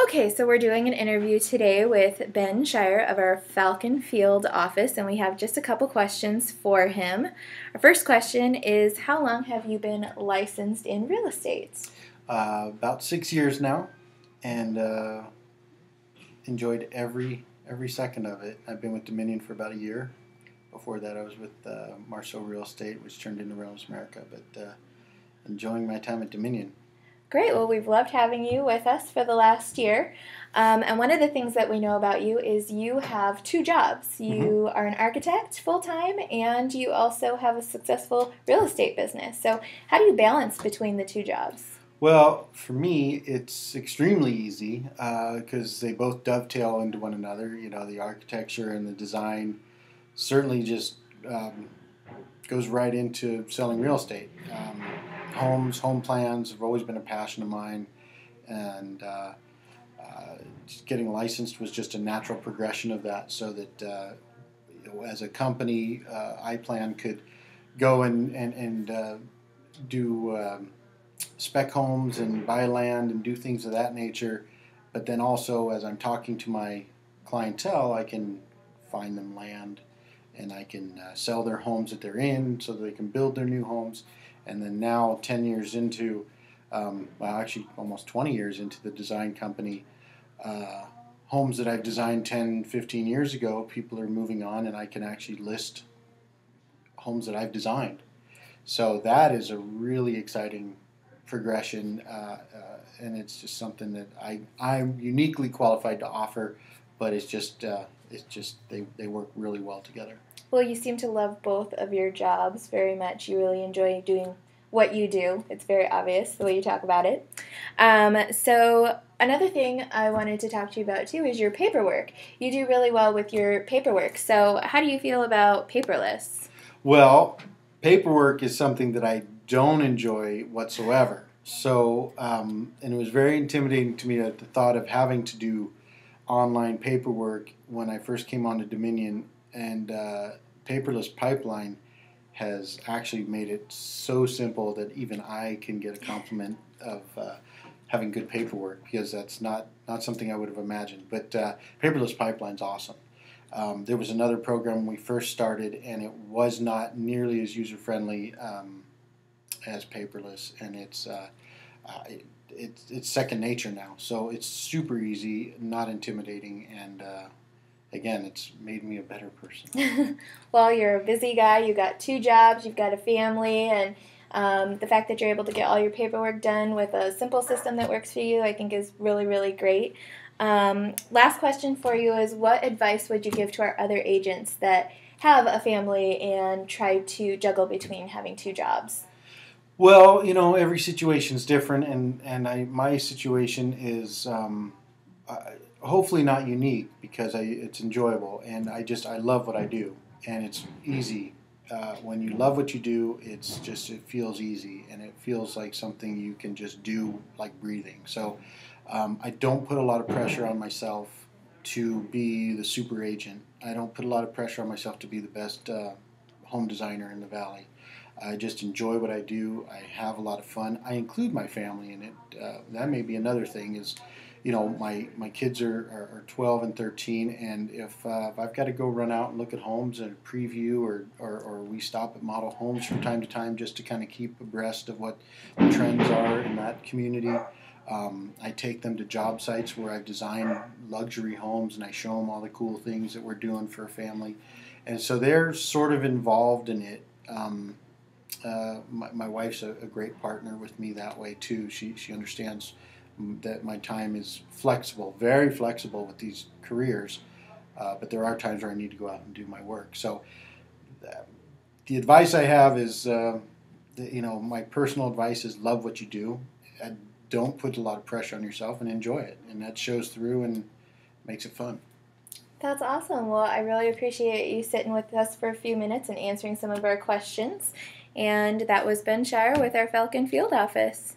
Okay, so we're doing an interview today with Ben Scheier of our Falcon Field office, and we have just a couple questions for him. Our first question is, how long have you been licensed in real estate? About 6 years now, and enjoyed every second of it. I've been with Dominion for about a year. Before that, I was with Marceau Real Estate, which turned into Reynolds America. But enjoying my time at Dominion. Great, well, we've loved having you with us for the last year. And one of the things that we know about you is you have two jobs. Mm-hmm. You are an architect full-time, and you also have a successful real estate business. So how do you balance between the two jobs? Well, for me, it's extremely easy because they both dovetail into one another. You know, the architecture and the design certainly just um, goes right into selling real estate. Home plans have always been a passion of mine, and just getting licensed was just a natural progression of that. So that as a company, iPlan could go and do spec homes and buy land and do things of that nature. But then also, as I'm talking to my clientele, I can find them land and I can sell their homes that they're in so they can build their new homes. And then now, 10 years into, well, actually almost 20 years into the design company, uh, homes that I've designed 10, 15 years ago, people are moving on and I can actually list homes that I've designed. So that is a really exciting progression, and it's just something that I'm uniquely qualified to offer, but it's just they work really well together. Well, you seem to love both of your jobs very much. You really enjoy doing what you do. It's very obvious the way you talk about it. So another thing I wanted to talk to you about too is your paperwork. You do really well with your paperwork. So how do you feel about paperless? Well, paperwork is something that I don't enjoy whatsoever. So, and it was very intimidating to me at the thought of having to do online paperwork when I first came on to Dominion, and paperless pipeline has actually made it so simple that even I can get a compliment of having good paperwork because that's not something I would have imagined. But paperless pipeline's awesome. There was another program when we first started, and it was not nearly as user friendly as paperless, and it's second nature now. So it's super easy, not intimidating, and again, it's made me a better person. Well, you're a busy guy. You got two jobs. You've got a family, and the fact that you're able to get all your paperwork done with a simple system that works for you, I think, is really, really great. Last question for you is, what advice would you give to our other agents that have a family and try to juggle between having two jobs? Well, you know, every situation is different, and my situation is hopefully not unique because it's enjoyable, and I love what I do, and it's easy. When you love what you do, it feels easy, and it feels like something you can just do like breathing. So I don't put a lot of pressure on myself to be the super agent. I don't put a lot of pressure on myself to be the best home designer in the valley. I just enjoy what I do. I have a lot of fun. I include my family in it. That may be another thing is, you know, my kids are 12 and 13, and if I've got to go run out and look at homes and preview, or we stop at model homes from time to time just to kind of keep abreast of what the trends are in that community. I take them to job sites where I've designed luxury homes, and I show them all the cool things that we're doing for a family. And so they're sort of involved in it. My wife's a great partner with me that way too. She understands that my time is flexible, very flexible with these careers, but there are times where I need to go out and do my work. So the advice I have is, you know, my personal advice is love what you do. And don't put a lot of pressure on yourself and enjoy it, and that shows through and makes it fun. That's awesome. Well, I really appreciate you sitting with us for a few minutes and answering some of our questions. And that was Ben Scheier with our Falcon Field office.